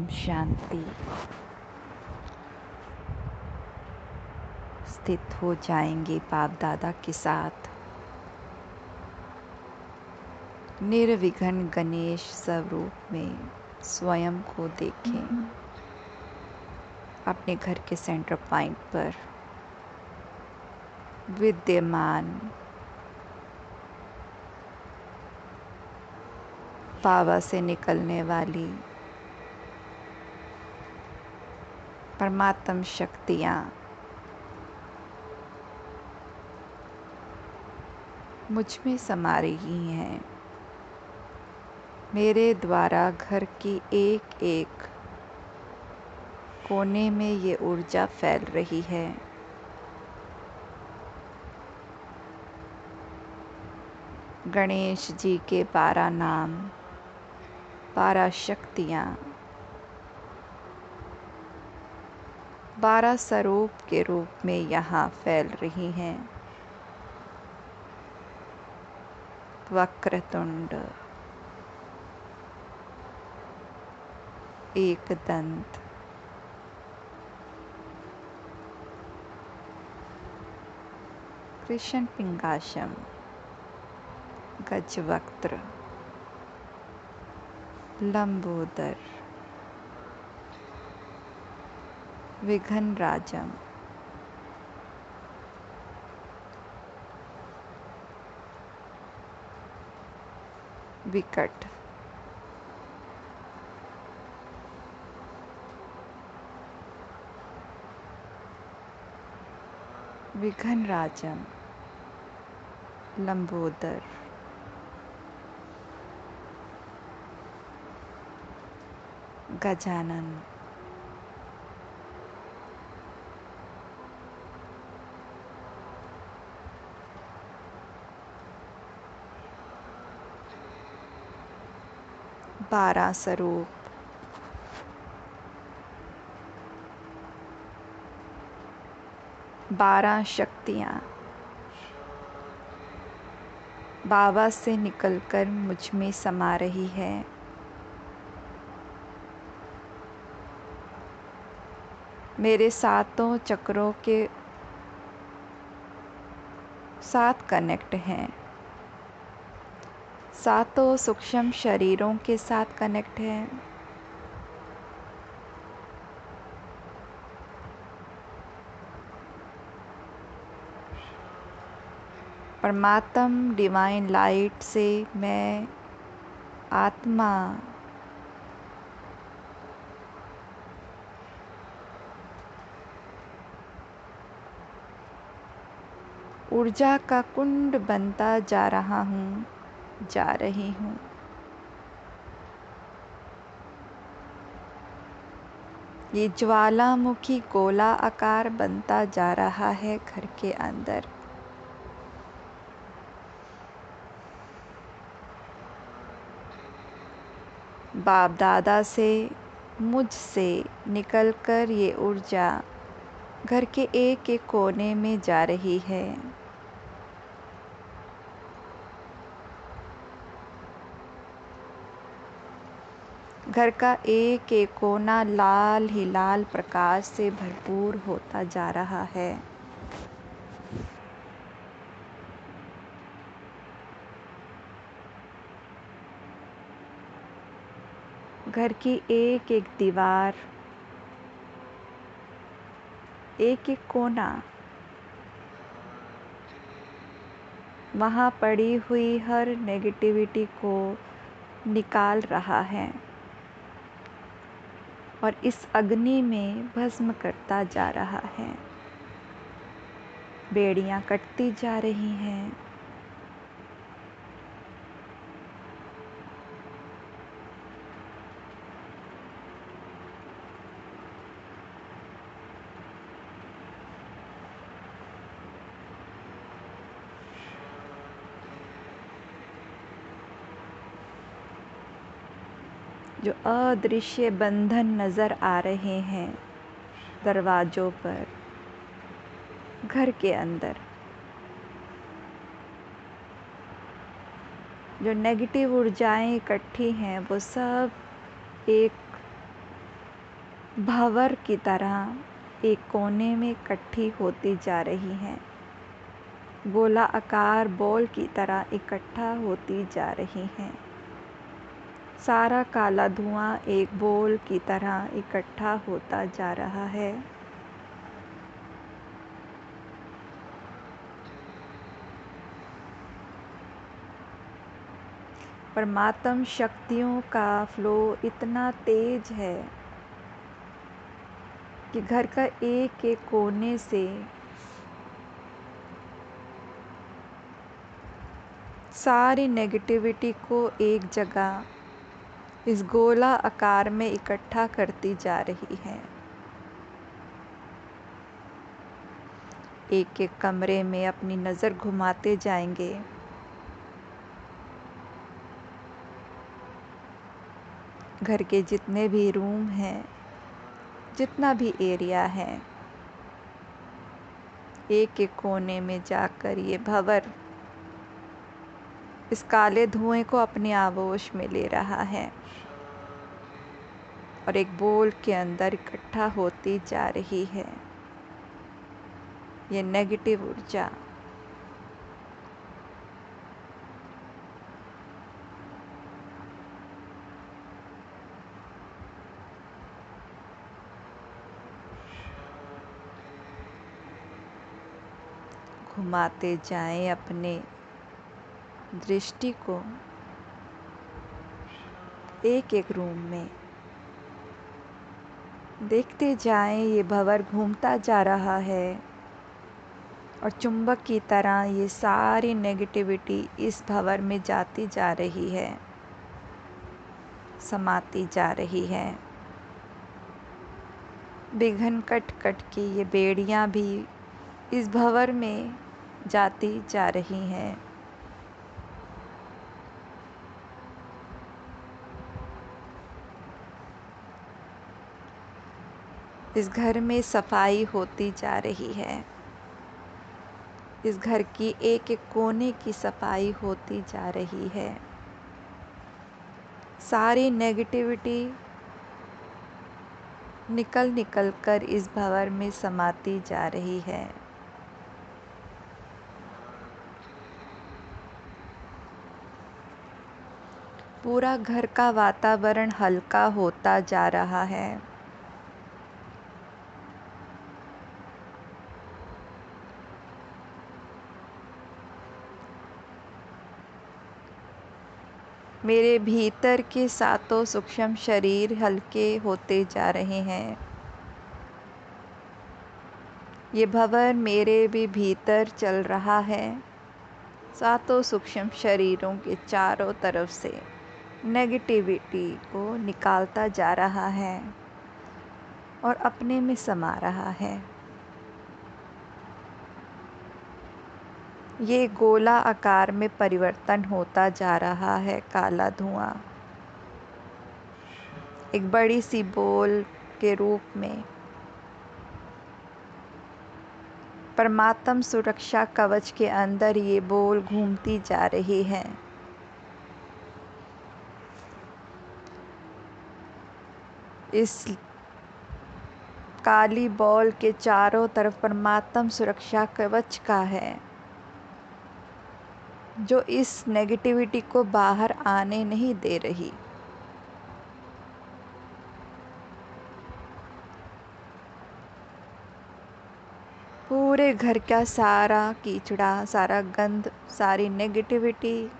ओम शांति। स्थित हो जाएंगे बाप दादा के साथ। निर्विघ्न गणेश स्वरूप में स्वयं को देखें। अपने घर के सेंटर पॉइंट पर विद्यमान बाबा से निकलने वाली परमात्म शक्तियाँ मुझ में समा रही हैं। मेरे द्वारा घर की एक एक कोने में ये ऊर्जा फैल रही है। गणेश जी के 12 नाम, 12 शक्तियाँ, 12 स्वरूप के रूप में यहाँ फैल रही हैं। वक्रतुंड, एकदंत, कृष्ण पिंगाशम, गजवक्त्र, लंबोदर, विघ्न राजम, विकट, विघ्न राजम, लंबोदर, गजानन, बारह स्वरूप, बारह शक्तियाँ बाबा से निकलकर मुझ में समा रही है। मेरे सातों चक्रों के साथ कनेक्ट हैं। सातों सूक्ष्म शरीरों के साथ कनेक्ट हैं। परमात्म डिवाइन लाइट से मैं आत्मा ऊर्जा का कुंड बनता जा रहा हूँ, जा रही हूँ। ये ज्वालामुखी गोला आकार बनता जा रहा है घर के अंदर। बाप दादा से, मुझ से निकलकर ये ऊर्जा घर के एक एक कोने में जा रही है। घर का एक एक कोना लाल ही लाल प्रकाश से भरपूर होता जा रहा है। घर की एक एक दीवार, एक एक कोना वहाँ पड़ी हुई हर नेगेटिविटी को निकाल रहा है और इस अग्नि में भस्म करता जा रहा है। बेड़ियाँ कटती जा रही हैं। जो अदृश्य बंधन नज़र आ रहे हैं दरवाज़ों पर, घर के अंदर, जो नेगेटिव ऊर्जाएं इकट्ठी हैं वो सब एक भंवर की तरह एक कोने में इकट्ठी होती जा रही हैं। गोला आकार बॉल की तरह इकट्ठा होती जा रही हैं। सारा काला धुआं एक बॉल की तरह इकट्ठा होता जा रहा है। परमात्म शक्तियों का फ्लो इतना तेज है कि घर का एक एक कोने से सारी नेगेटिविटी को एक जगह इस गोला आकार में इकट्ठा करती जा रही है। एक एक कमरे में अपनी नज़र घुमाते जाएंगे। घर के जितने भी रूम हैं, जितना भी एरिया है, एक एक कोने में जाकर ये भंवर इस काले धुएं को अपने आगोश में ले रहा है और एक बोल के अंदर इकट्ठा होती जा रही है ये नेगेटिव ऊर्जा। घुमाते जाएं अपने दृष्टि को एक एक रूम में। देखते जाएं ये भंवर घूमता जा रहा है और चुंबक की तरह ये सारी नेगेटिविटी इस भंवर में जाती जा रही है, समाती जा रही है। विघन कट कट की ये बेड़ियां भी इस भंवर में जाती जा रही हैं। इस घर में सफाई होती जा रही है। इस घर की एक एक कोने की सफाई होती जा रही है। सारी नेगेटिविटी निकल निकल कर इस भंवर में समाती जा रही है। पूरा घर का वातावरण हल्का होता जा रहा है। मेरे भीतर के सातों सूक्ष्म शरीर हल्के होते जा रहे हैं। ये भंवर मेरे भी भीतर चल रहा है। सातों सूक्ष्म शरीरों के चारों तरफ से नेगेटिविटी को निकालता जा रहा है और अपने में समा रहा है। ये गोला आकार में परिवर्तन होता जा रहा है। काला धुआं एक बड़ी सी बोल के रूप में परमात्म सुरक्षा कवच के अंदर ये बोल घूमती जा रही है। इस काली बॉल के चारों तरफ परमात्म सुरक्षा कवच का है जो इस नेगेटिविटी को बाहर आने नहीं दे रही। पूरे घर का सारा कीचड़ा, सारा गंद, सारी नेगेटिविटी,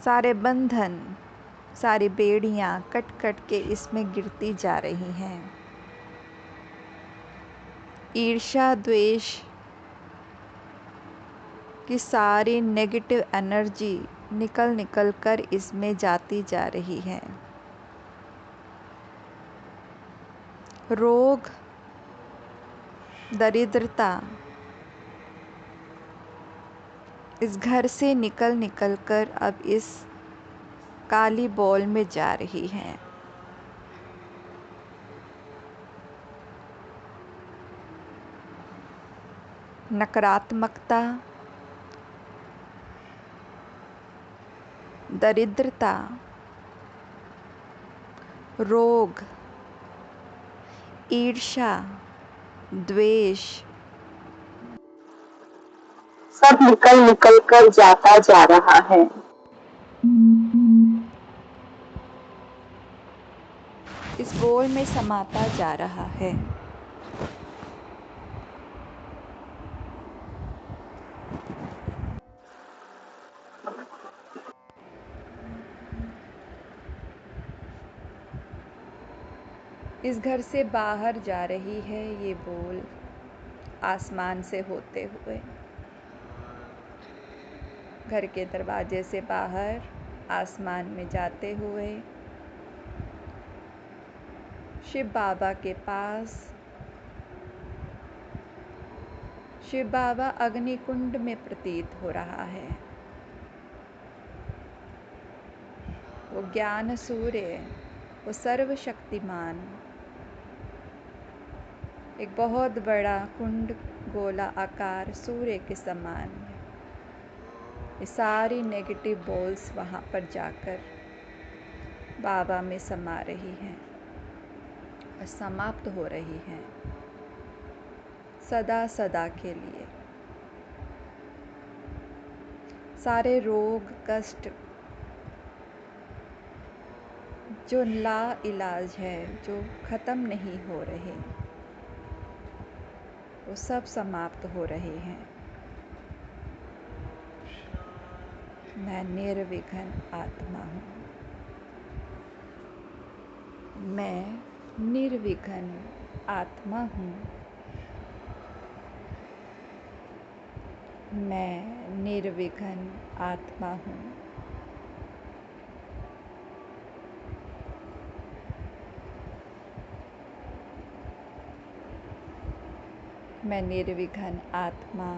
सारे बंधन, सारी बेड़ियां कट कट के इसमें गिरती जा रही हैं। ईर्ष्या, द्वेष की सारी नेगेटिव एनर्जी निकल निकल कर इसमें जाती जा रही है। रोग, दरिद्रता इस घर से निकल निकल कर अब इस काली बॉल में जा रही है। नकारात्मकता, दरिद्रता रोग, ईर्ष्या, द्वेष सब निकल निकल कर जाता जा रहा है। इस बोल में समाता जा रहा है। इस घर से बाहर जा रही है ये बोल, आसमान से होते हुए। घर के दरवाजे से बाहर आसमान में जाते हुए शिव बाबा के पास। शिव बाबा अग्निकुंड में प्रतीत हो रहा है। वो ज्ञान सूर्य, वो सर्वशक्तिमान, एक बहुत बड़ा कुंड गोला आकार सूर्य के समान है। ये सारी नेगेटिव बॉल्स वहाँ पर जाकर बाबा में समा रही हैं और समाप्त हो रही हैं सदा सदा के लिए। सारे रोग कष्ट जो ला इलाज है, जो ख़त्म नहीं हो रहे, वो सब समाप्त हो रहे हैं। मैं निर्विघ्न आत्मा हूँ। मैं निर्विघ्न आत्मा हूँ। मैं निर्विघ्न आत्मा हूँ। मैं निर्विघ्न आत्मा।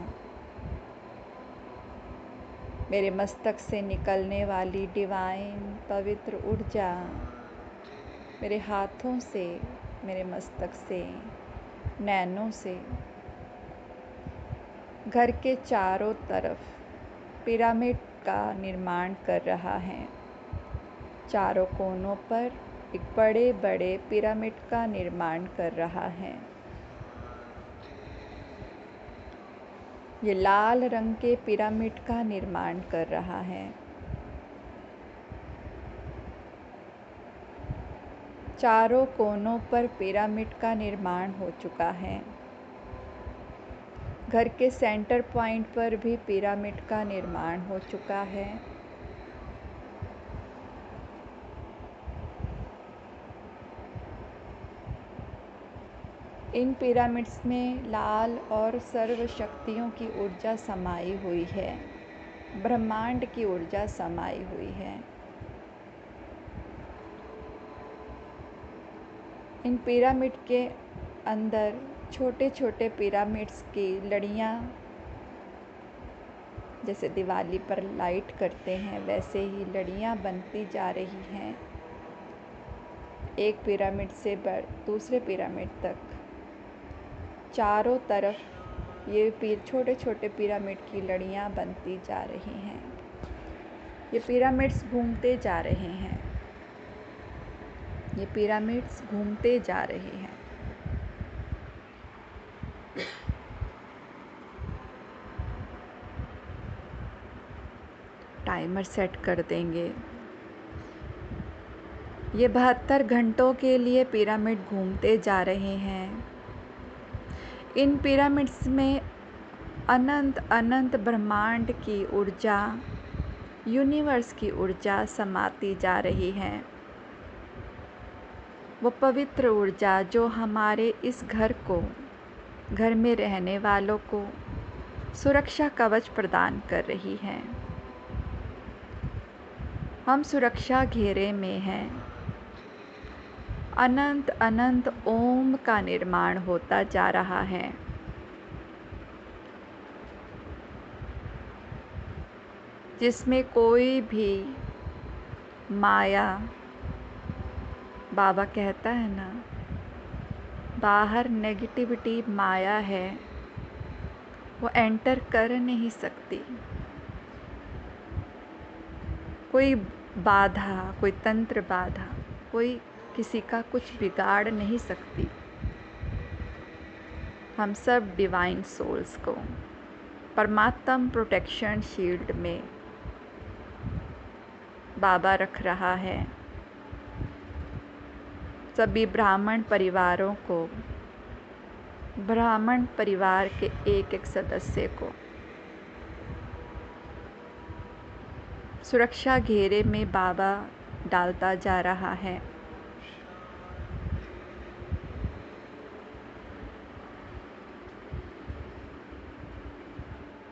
मेरे मस्तक से निकलने वाली डिवाइन पवित्र ऊर्जा मेरे हाथों से, मेरे मस्तक से, नैनों से घर के चारों तरफ पिरामिड का निर्माण कर रहा है। चारों कोनों पर एक बड़े बड़े पिरामिड का निर्माण कर रहा है। ये लाल रंग के पिरामिड का निर्माण कर रहा है। चारों कोनों पर पिरामिड का निर्माण हो चुका है। घर के सेंटर पॉइंट पर भी पिरामिड का निर्माण हो चुका है। इन पिरामिड्स में लाल और सर्व शक्तियों की ऊर्जा समाई हुई है। ब्रह्मांड की ऊर्जा समाई हुई है। इन पिरामिड के अंदर छोटे छोटे पिरामिड्स की लड़ियाँ, जैसे दिवाली पर लाइट करते हैं वैसे ही लड़ियाँ बनती जा रही हैं, एक पिरामिड से दूसरे पिरामिड तक। चारों तरफ ये छोटे छोटे पिरामिड की लड़ियाँ बनती जा रही हैं। ये पिरामिड्स घूमते जा रहे हैं। ये पिरामिड्स घूमते जा रहे हैं। टाइमर सेट कर देंगे। ये 72 घंटों के लिए पिरामिड घूमते जा रहे हैं। इन पिरामिड्स में अनंत अनंत ब्रह्मांड की ऊर्जा, यूनिवर्स की ऊर्जा समाती जा रही है। वो पवित्र ऊर्जा जो हमारे इस घर को, घर में रहने वालों को सुरक्षा कवच प्रदान कर रही है। हम सुरक्षा घेरे में हैं। अनंत अनंत ओम का निर्माण होता जा रहा है। जिसमें कोई भी माया, बाबा कहता है ना, बाहर नेगेटिविटी माया है, वो एंटर कर नहीं सकती। कोई बाधा, कोई तंत्र बाधा, कोई किसी का कुछ बिगाड़ नहीं सकती। हम सब डिवाइन सोल्स को परमात्म प्रोटेक्शन शील्ड में बाबा रख रहा है। सभी ब्राह्मण परिवारों को, ब्राह्मण परिवार के एक एक सदस्य को सुरक्षा घेरे में बाबा डालता जा रहा है।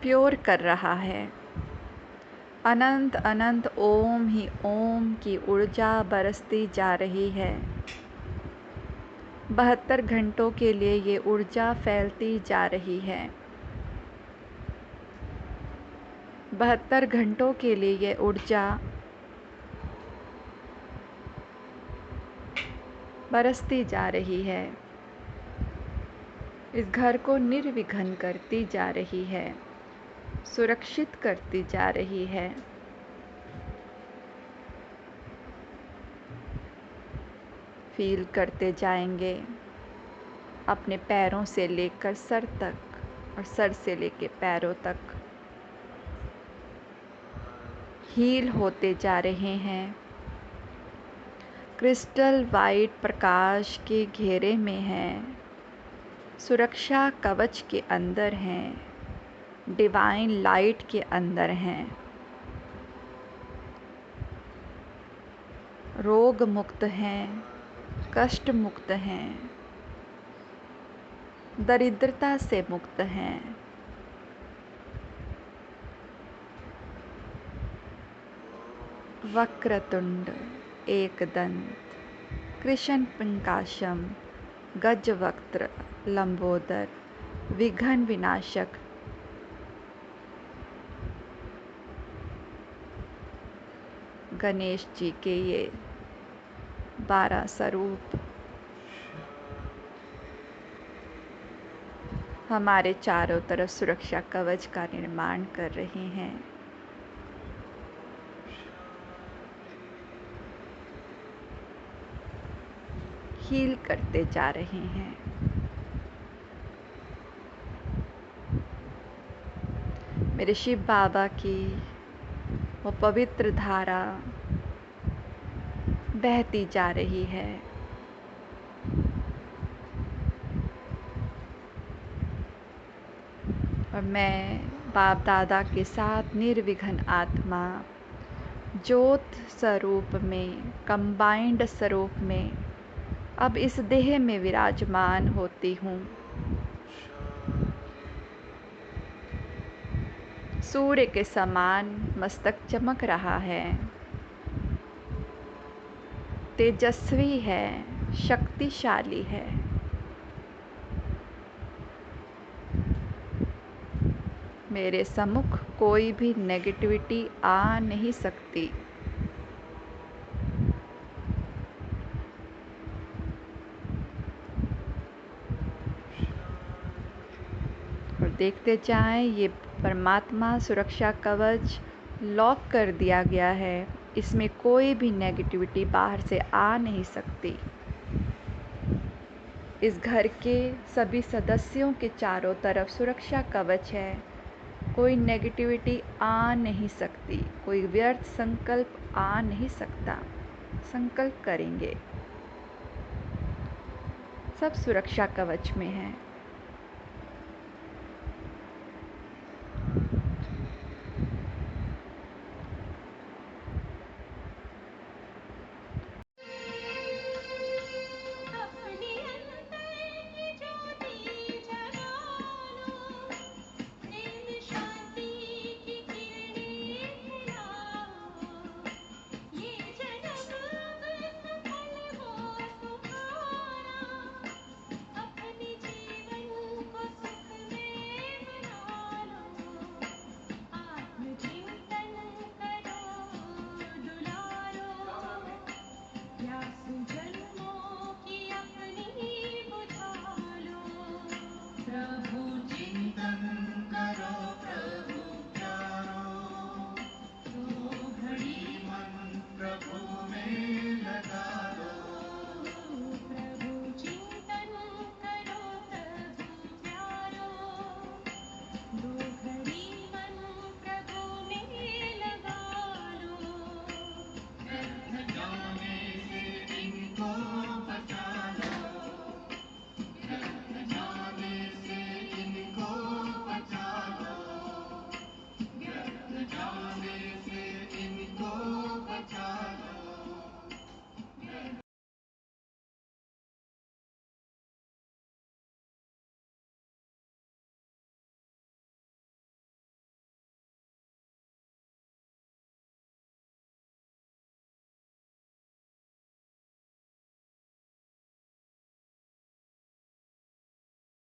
प्योर कर रहा है। अनंत अनंत ओम ही ओम की ऊर्जा बरसती जा रही है। 72 घंटों के लिए ये ऊर्जा फैलती जा रही है। 72 घंटों के लिए ये ऊर्जा बरसती जा रही है। इस घर को निर्विघ्न करती जा रही है, सुरक्षित करती जा रही है। फील करते जाएंगे अपने पैरों से लेकर सर तक और सर से लेकर पैरों तक हील होते जा रहे हैं। क्रिस्टल वाइट प्रकाश के घेरे में हैं, सुरक्षा कवच के अंदर हैं, डिवाइन लाइट के अंदर हैं। रोग मुक्त हैं, कष्ट मुक्त हैं, दरिद्रता से मुक्त हैं। वक्रतुंड एकदंत कृष्ण पंकाशम गजवक्त्र लंबोदर विघ्न विनाशक गणेश जी के ये 12 स्वरूप हमारे चारों तरफ सुरक्षा कवच का निर्माण कर रहे हैं। हील करते जा रहे हैं। मेरे शिव बाबा की वो पवित्र धारा बहती जा रही है। और मैं बाप दादा के साथ निर्विघ्न आत्मा ज्योत स्वरूप में, कंबाइंड स्वरूप में अब इस देह में विराजमान होती हूँ। सूर्य के समान मस्तक चमक रहा है, तेजस्वी है, शक्तिशाली है। मेरे सम्मुख कोई भी नेगेटिविटी आ नहीं सकती। और देखते जाएं, ये परमात्मा सुरक्षा कवच लॉक कर दिया गया है। इसमें कोई भी नेगेटिविटी बाहर से आ नहीं सकती। इस घर के सभी सदस्यों के चारों तरफ सुरक्षा कवच है। कोई नेगेटिविटी आ नहीं सकती, कोई व्यर्थ संकल्प आ नहीं सकता। संकल्प करेंगे, सब सुरक्षा कवच में है।